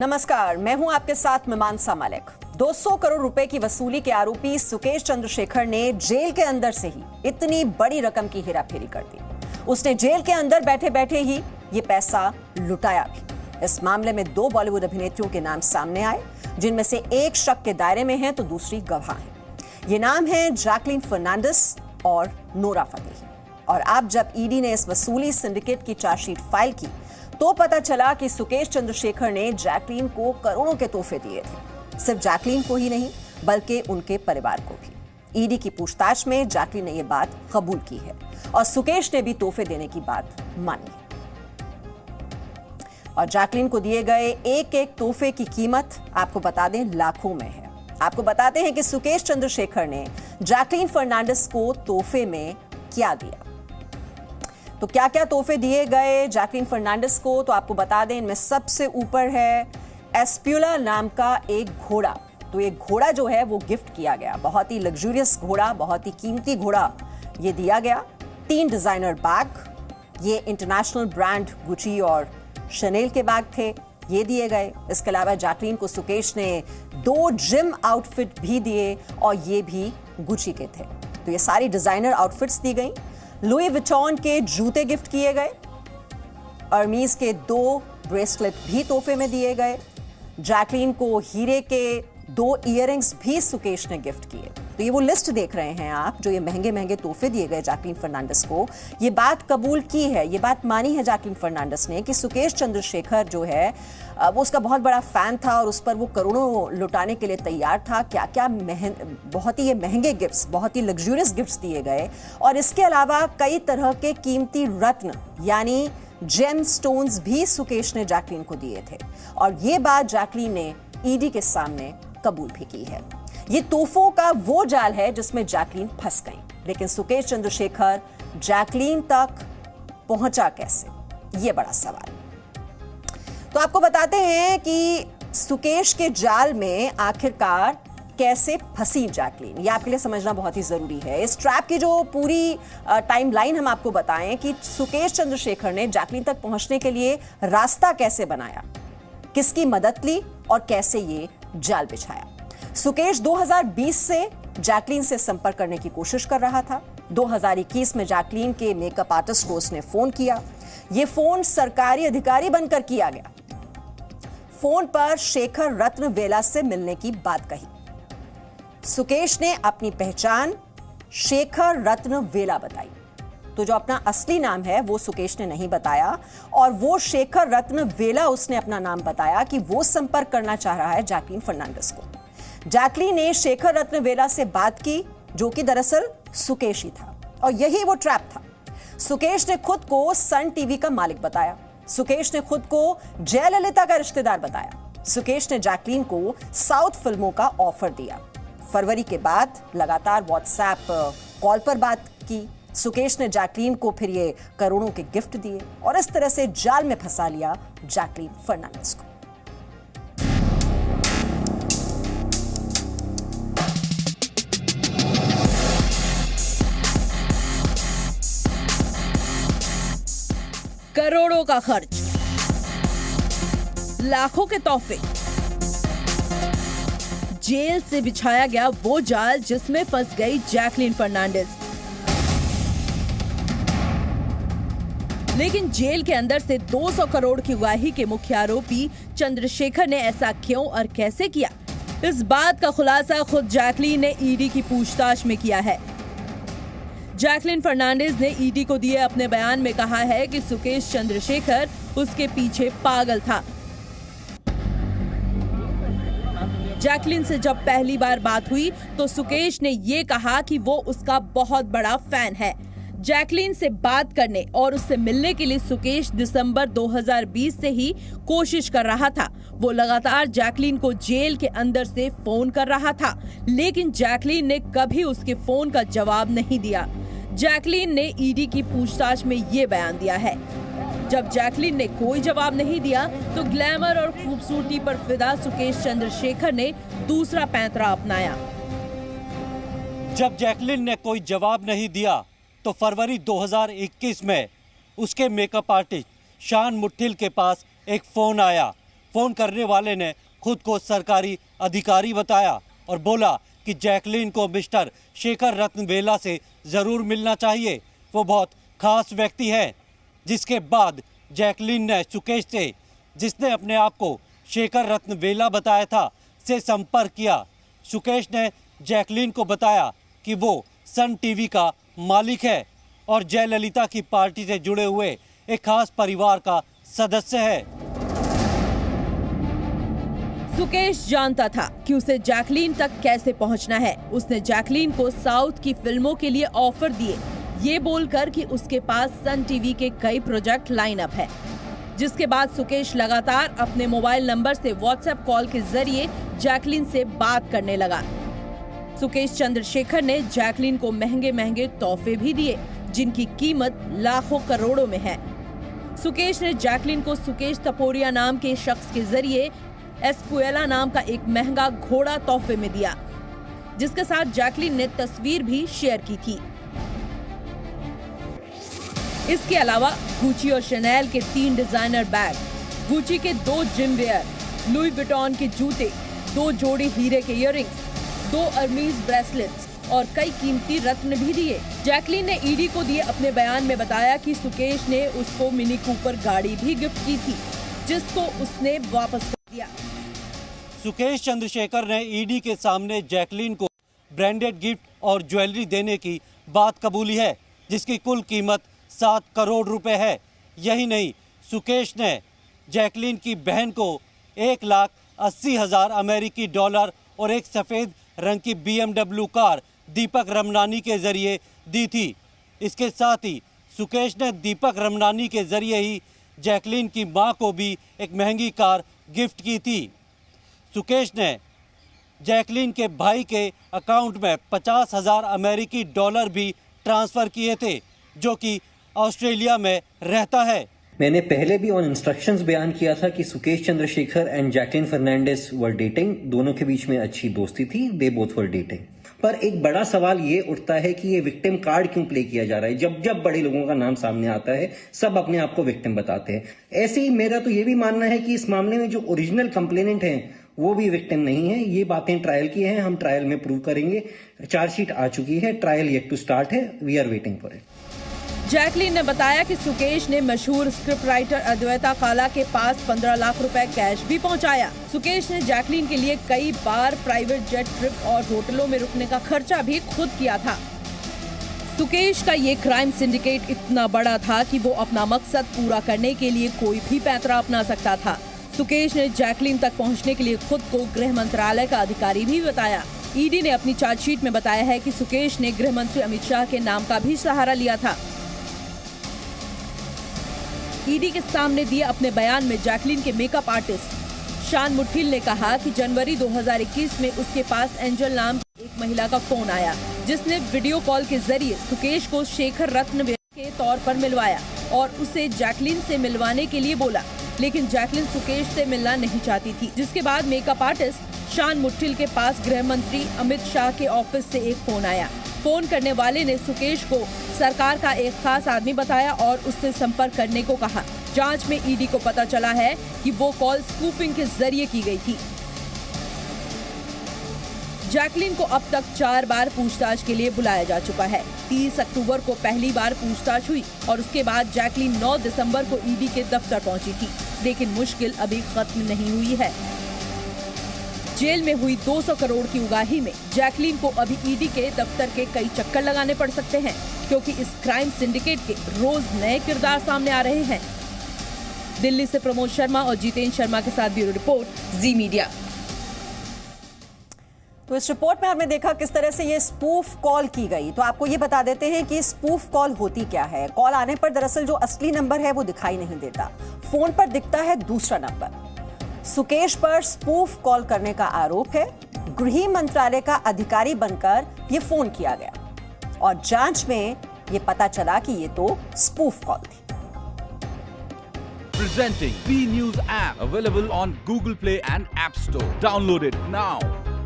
नमस्कार, मैं हूं आपके साथ मीमांसा मलिक। 200 करोड़ रुपए की वसूली के आरोपी सुकेश चंद्रशेखर ने जेल के अंदर से ही इतनी बड़ी रकम की हेराफेरी कर दी। उसने जेल के अंदर बैठे बैठे ही ये पैसा लुटाया भी। इस मामले में 2 बॉलीवुड अभिनेत्रियों के नाम सामने आए, जिनमें से एक शक के दायरे में है तो दूसरी गवाह है। ये नाम है जैकलीन फर्नांडिस और नोरा फतेही। और अब जब ईडी ने इस वसूली सिंडिकेट की चार्जशीट फाइल की तो पता चला कि सुकेश चंद्रशेखर ने जैकलीन को करोड़ों के तोहफे दिए थे। सिर्फ जैकलीन को ही नहीं, बल्कि उनके परिवार को भी। ईडी की पूछताछ में जैकलीन ने यह बात कबूल की है और सुकेश ने भी तोहफे देने की बात मानी है। और जैकलीन को दिए गए एक एक तोहफे की कीमत आपको बता दें लाखों में है। आपको बताते हैं कि सुकेश चंद्रशेखर ने जैकलीन फर्नांडिस को तोहफे में क्या दिया। तो क्या क्या तोहफे दिए गए जैकलीन फर्नांडिस को, तो आपको बता दें इनमें सबसे ऊपर है एस्प्यूला नाम का एक घोड़ा। तो ये घोड़ा जो है वो गिफ्ट किया गया, बहुत ही लग्जूरियस घोड़ा, बहुत ही कीमती घोड़ा ये दिया गया। 3 डिजाइनर बैग, ये इंटरनेशनल ब्रांड गुची और शनेल के बैग थे, ये दिए गए। इसके अलावा जैकलीन को सुकेश ने 2 जिम आउटफिट भी दिए और ये भी गुची के थे। तो ये सारी डिजाइनर आउटफिट्स दी गई। लुई विटॉन के जूते गिफ्ट किए गए। अर्मीज के 2 ब्रेसलेट भी तोहफे में दिए गए। जैकलीन को हीरे के 2 इयररिंग्स भी सुकेश ने गिफ्ट किए। तो ये वो लिस्ट देख रहे हैं आप, जो ये महंगे महंगे तोहफे दिए गए जैकलीन फर्नांडिस को। ये बात कबूल की है, ये बात मानी है जैकलीन फर्नांडिस ने कि सुकेश चंद्रशेखर जो है वो उसका बहुत बड़ा फैन था और उस पर वो करोड़ों लुटाने के लिए तैयार था। क्या क्या बहुत ही ये महंगे गिफ्ट्स, बहुत ही लग्जूरियस गिफ्ट्स दिए गए। और इसके अलावा कई तरह के कीमती रत्न यानी जेम स्टोन्स भी सुकेश ने जैकलीन को दिए थे। और ये बात जैकलीन ने ईडी के सामने कबूल भी की है। ये तोहफों का वो जाल है जिसमें जैकलीन फंस गई, लेकिन सुकेश चंद्रशेखर जैकलीन तक पहुंचा कैसे, ये बड़ा सवाल। तो आपको बताते हैं कि सुकेश के जाल में आखिरकार कैसे फंसी जैकलीन, ये आपके लिए समझना बहुत ही जरूरी है। इस ट्रैप की जो पूरी टाइमलाइन हम आपको बताएं कि सुकेश चंद्रशेखर ने जैकलीन तक पहुंचने के लिए रास्ता कैसे बनाया, किसकी मदद ली और कैसे ये जाल बिछाया। सुकेश 2020 से जैकलीन से संपर्क करने की कोशिश कर रहा था। 2021 में जैकलीन के मेकअप आर्टिस्ट को उसने फोन किया। यह फोन सरकारी अधिकारी बनकर किया गया। फोन पर शेखर रत्न वेला से मिलने की बात कही। सुकेश ने अपनी पहचान शेखर रत्न वेला बताई। तो जो अपना असली नाम है वो सुकेश ने नहीं बताया और वो शेखर रत्न वेला उसने अपना नाम बताया कि वो संपर्क करना चाह रहा है जैकलीन फर्नांडिस को। जैकलीन ने शेखर रत्न वेला से बात की, जो कि दरअसल सुकेश ही था और यही वो ट्रैप था। सुकेश ने खुद को सन टीवी का मालिक बताया। सुकेश ने खुद को जयललिता का रिश्तेदार बताया। सुकेश ने जैकलीन को साउथ फिल्मों का ऑफर दिया। फरवरी के बाद लगातार व्हाट्सएप कॉल पर बात की। सुकेश ने जैकलीन को फिर ये करोड़ों के गिफ्ट दिए और इस तरह से जाल में फंसा लिया जैकलीन फर्नांडिस को। करोड़ों का खर्च, लाखों के तोहफे, जेल से बिछाया गया वो जाल जिसमें फंस गई जैकलीन फर्नांडिस। लेकिन जेल के अंदर से 200 करोड़ की उगाही के मुख्य आरोपी चंद्रशेखर ने ऐसा क्यों और कैसे किया, इस बात का खुलासा खुद जैकलीन ने ईडी की पूछताछ में किया है। जैकलीन फर्नांडिस ने ईडी को दिए अपने बयान में कहा है कि सुकेश चंद्रशेखर उसके पीछे पागल था। जैकलीन से जब पहली बार बात हुई तो सुकेश ने ये कहा कि वो उसका बहुत बड़ा फैन है। जैकलीन से बात करने और उससे मिलने के लिए सुकेश दिसंबर 2020 से ही कोशिश कर रहा था। वो लगातार जैकलीन को जेल के अंदर से फोन कर रहा था, लेकिन जैकलीन ने कभी उसके फोन का जवाब नहीं दिया। जैकलीन ने ईडी की पूछताछ में ये बयान दिया है। जब जैकलीन ने कोई जवाब नहीं दिया तो ग्लैमर और खूबसूरती पर फिदा सुकेश चंद्रशेखर ने दूसरा पैंतरा अपनाया। जब जैकलीन ने कोई जवाब नहीं दिया तो फरवरी 2021 में उसके मेकअप आर्टिस्ट शान मुट्ठिल के पास एक फोन आया फोन करने वाले ने खुद को सरकारी अधिकारी बताया और बोला कि जैकलीन को मिस्टर शेखर रत्न वेला से ज़रूर मिलना चाहिए, वो बहुत खास व्यक्ति है। जिसके बाद जैकलीन ने सुकेश से, जिसने अपने आप को शेखर रत्न वेला बताया था, से संपर्क किया। सुकेश ने जैकलीन को बताया कि वो सन टीवी का मालिक है और जयललिता की पार्टी से जुड़े हुए एक खास परिवार का सदस्य है। सुकेश जानता था कि उसे जैकलीन तक कैसे पहुंचना है। उसने जैकलीन को साउथ की फिल्मों के लिए ऑफर दिए, ये बोलकर कि उसके पास सन टीवी के कई प्रोजेक्ट लाइन अप है। जिसके बाद सुकेश लगातार अपने मोबाइल नंबर से व्हाट्सएप कॉल के जरिए जैकलीन से बात करने लगा। सुकेश चंद्रशेखर ने जैकलीन को महंगे महंगे तोहफे भी दिए, जिनकी कीमत लाखों करोड़ों में है। सुकेश ने जैकलीन को सुकेश तपोरिया नाम के शख्स के जरिए एस्पुएला नाम का एक महंगा घोड़ा तोहफे में दिया, जिसके साथ जैकलीन ने तस्वीर भी शेयर की थी। इसके अलावा गुची और शनेल के 3 डिजाइनर बैग, गुची के 2 जिम वेयर, लुई विटॉन के जूते, 2 जोड़ी हीरे के इयररिंग्स, 2 अर्मीज ब्रेसलेट्स और कई कीमती रत्न भी दिए। जैकलीन ने ईडी को दिए अपने बयान में बताया कि सुकेश ने उसको मिनी कूपर गाड़ी भी गिफ्ट की थी, जिसको उसने वापस कर दिया। सुकेश चंद्रशेखर ने ईडी के सामने जैकलीन को ब्रांडेड गिफ्ट और ज्वेलरी देने की बात कबूली है, जिसकी कुल कीमत 7 करोड़ रुपए है। यही नहीं, सुकेश ने जैकलीन की बहन को 1,80,000 अमेरिकी डॉलर और एक सफ़ेद रंग की BMW कार दीपक रमनानी के जरिए दी थी। इसके साथ ही सुकेश ने दीपक रमनानी के जरिए ही जैकलीन की मां को भी एक महंगी कार गिफ्ट की थी। सुकेश ने जैकलीन के भाई के अकाउंट में 50,000 अमेरिकी डॉलर भी ट्रांसफ़र किए थे, जो कि ऑस्ट्रेलिया में रहता है। मैंने पहले भी ऑन इंस्ट्रक्शंस बयान किया था कि Sukesh Chandrashekhar and Jacqueline Fernandez were dating, दोनों के बीच में अच्छी दोस्ती थी, दे बोथ वर डेटिंग। पर एक बड़ा सवाल ये उठता है कि ये विक्टिम कार्ड क्यों प्ले किया जा रहा है। जब जब बड़े लोगों का नाम सामने आता है, सब अपने आप को विक्टिम बताते हैं। ऐसे ही मेरा तो ये भी मानना है कि इस मामले में जो ओरिजिनल कंप्लेनेंट हैं वो भी विक्टिम नहीं है। ये बातें ट्रायल की हैं, हम ट्रायल में प्रूव करेंगे। चार्जशीट आ चुकी है, ट्रायल येट टू स्टार्ट है, we are waiting for it. Jacqueline ने बताया कि सुकेश ने मशहूर स्क्रिप्ट राइटर अद्वैता काला के पास 15 लाख रुपए कैश भी पहुंचाया। सुकेश ने जैकलीन के लिए कई बार प्राइवेट जेट ट्रिप और होटलों में रुकने का खर्चा भी खुद किया था। सुकेश का ये क्राइम सिंडिकेट इतना बड़ा था कि वो अपना मकसद पूरा करने के लिए कोई भी पैंतरा अपना सकता था। सुकेश ने जैकलीन तक पहुंचने के लिए खुद को गृह मंत्रालय का अधिकारी भी बताया। ईडी ने अपनी चार्जशीट में बताया है कि सुकेश ने गृह मंत्री अमित शाह के नाम का भी सहारा लिया था। ईडी के सामने दिए अपने बयान में जैकलीन के मेकअप आर्टिस्ट शान मुठिल ने कहा कि जनवरी 2021 में उसके पास एंजल नाम की एक महिला का फोन आया, जिसने वीडियो कॉल के जरिए सुकेश को शेखर रत्न के तौर पर मिलवाया और उसे जैकलीन से मिलवाने के लिए बोला, लेकिन जैकलीन सुकेश से मिलना नहीं चाहती थी। जिसके बाद मेकअप आर्टिस्ट शान मुठिल के पास गृह मंत्री अमित शाह के ऑफिस से एक फोन आया। फोन करने वाले ने सुकेश को सरकार का एक खास आदमी बताया और उससे संपर्क करने को कहा। जांच में ईडी को पता चला है कि वो कॉल स्कूपिंग के जरिए की गई थी। जैकलीन को अब तक 4 बार पूछताछ के लिए बुलाया जा चुका है। 30 अक्टूबर को पहली बार पूछताछ हुई और उसके बाद जैकलीन 9 दिसंबर को ईडी के दफ्तर पहुंची थी, लेकिन मुश्किल अभी खत्म नहीं हुई है। जेल में हुई 200 करोड़ की उगाही में जैकलीन को अभी ईडी के दफ्तर के कई चक्कर लगाने पड़ सकते हैं, क्योंकि इस क्राइम सिंडिकेट के रोज नए किरदार सामने आ रहे हैं। दिल्ली से प्रमोद शर्मा और जितेंद्र शर्मा के साथ ब्यूरो रिपोर्ट, जी मीडिया। तो इस रिपोर्ट में हमने देखा किस तरह से ये स्पूफ कॉल की गई। तो आपको ये बता देते हैं कि स्पूफ कॉल होती क्या है। कॉल आने पर दरअसल जो असली नंबर है वो दिखाई नहीं देता, फोन पर दिखता है दूसरा नंबर। सुकेश पर स्पूफ कॉल करने का आरोप है। गृह मंत्रालय का अधिकारी बनकर ये फोन किया गया और जांच में ये पता चला कि ये तो स्पूफ कॉल थी। Presenting B News app, available on Google Play and App Store. Download it now.